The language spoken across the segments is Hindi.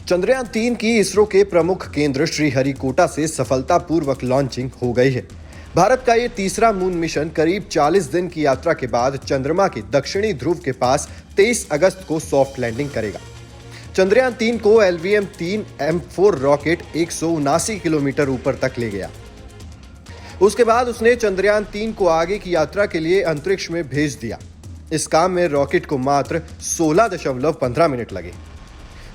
चंद्रयान 3 की इसरो के प्रमुख केंद्र श्रीहरिकोटा से सफलतापूर्वक लॉन्चिंग हो गई है। भारत का ये तीसरा मून मिशन करीब 40 दिन की यात्रा के बाद चंद्रमा के दक्षिणी ध्रुव के पास 23 अगस्त को सॉफ्ट लैंडिंग करेगा। चंद्रयान 3 को LVM-3 M4 रॉकेट 179 किलोमीटर ऊपर तक ले गया। उसके बाद उसने चंद्रयान 3 को आगे की यात्रा के लिए अंतरिक्ष में भेज दिया। इस काम में रॉकेट को मात्र 16.15 मिनट लगे।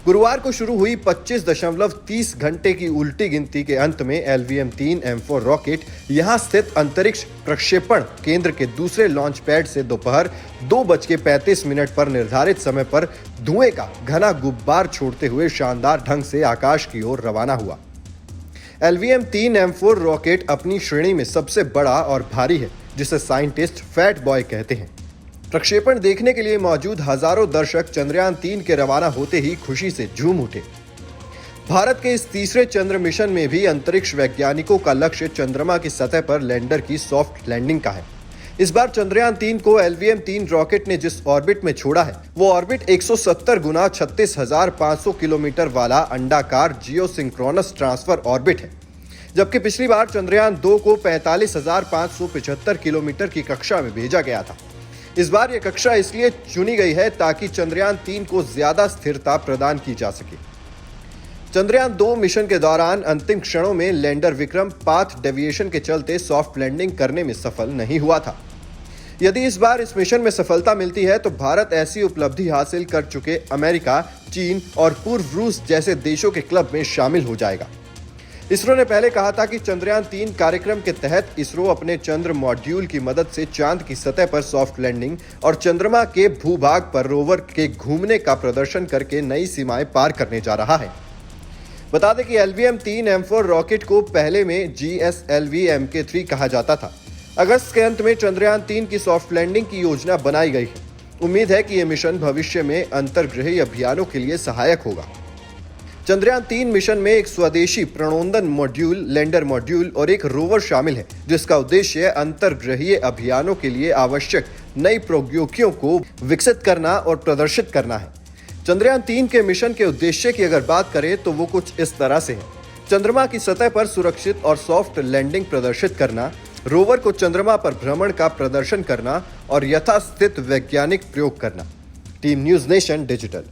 गुरुवार को शुरू हुई 25.30 घंटे की उल्टी गिनती के अंत में LVM-3 M4 रॉकेट यहां स्थित अंतरिक्ष प्रक्षेपण केंद्र के दूसरे लॉन्च पैड से दोपहर 2:35 पर निर्धारित समय पर धुएं का घना गुब्बार छोड़ते हुए शानदार ढंग से आकाश की ओर रवाना हुआ। LVM-3 M4 रॉकेट अपनी श्रेणी में सबसे बड़ा और भारी है, जिसे साइंटिस्ट फैट बॉय कहते हैं। प्रक्षेपण देखने के लिए मौजूद हजारों दर्शक चंद्रयान 3 के रवाना होते ही खुशी से झूम उठे। भारत के इस तीसरे चंद्र मिशन में भी अंतरिक्ष वैज्ञानिकों का लक्ष्य चंद्रमा की सतह पर लैंडर की सॉफ्ट लैंडिंग का है। इस बार चंद्रयान 3 को LVM-3 रॉकेट ने जिस ऑर्बिट में छोड़ा है, वो ऑर्बिट 170 गुना 36,500 किलोमीटर वाला अंडाकार जियोसिंक्रोनस ट्रांसफर ऑर्बिट है, जबकि पिछली बार चंद्रयान 2 को 45,575 किलोमीटर की कक्षा में भेजा गया था। इस बार यह कक्षा इसलिए चुनी गई है ताकि चंद्रयान 3 को ज्यादा स्थिरता प्रदान की जा सके। चंद्रयान 2 मिशन के दौरान अंतिम क्षणों में लैंडर विक्रम पाथ डेविएशन के चलते सॉफ्ट लैंडिंग करने में सफल नहीं हुआ था। यदि इस बार इस मिशन में सफलता मिलती है तो भारत ऐसी उपलब्धि हासिल कर चुके अमेरिका, चीन और पूर्व रूस जैसे देशों के क्लब में शामिल हो जाएगा। इसरो ने पहले कहा था कि चंद्रयान 3 कार्यक्रम के तहत इसरो अपने चंद्र मॉड्यूल की मदद से चांद की सतह पर सॉफ्ट लैंडिंग और चंद्रमा के भूभाग पर रोवर के घूमने का प्रदर्शन करके नई सीमाएं पार करने जा रहा है। बता दें कि LVM-3 M4 रॉकेट को पहले में GSLV Mk3 कहा जाता था। अगस्त के अंत में चंद्रयान 3 की सॉफ्ट लैंडिंग की योजना बनाई गई है। उम्मीद है कि यह मिशन भविष्य में अंतर्ग्रहीय अभियानों के लिए सहायक होगा। चंद्रयान 3 मिशन में एक स्वदेशी प्रणोदन मॉड्यूल, लैंडर मॉड्यूल और एक रोवर शामिल है, जिसका उद्देश्य अंतर्ग्रहीय अभियानों के लिए आवश्यक नई प्रौद्योगिकियों को विकसित करना और प्रदर्शित करना है। चंद्रयान 3 के मिशन के उद्देश्य की अगर बात करें तो वो कुछ इस तरह से है: चंद्रमा की सतह पर सुरक्षित और सॉफ्ट लैंडिंग प्रदर्शित करना, रोवर को चंद्रमा पर भ्रमण का प्रदर्शन करना और यथास्थित वैज्ञानिक प्रयोग करना। Team news nation digital.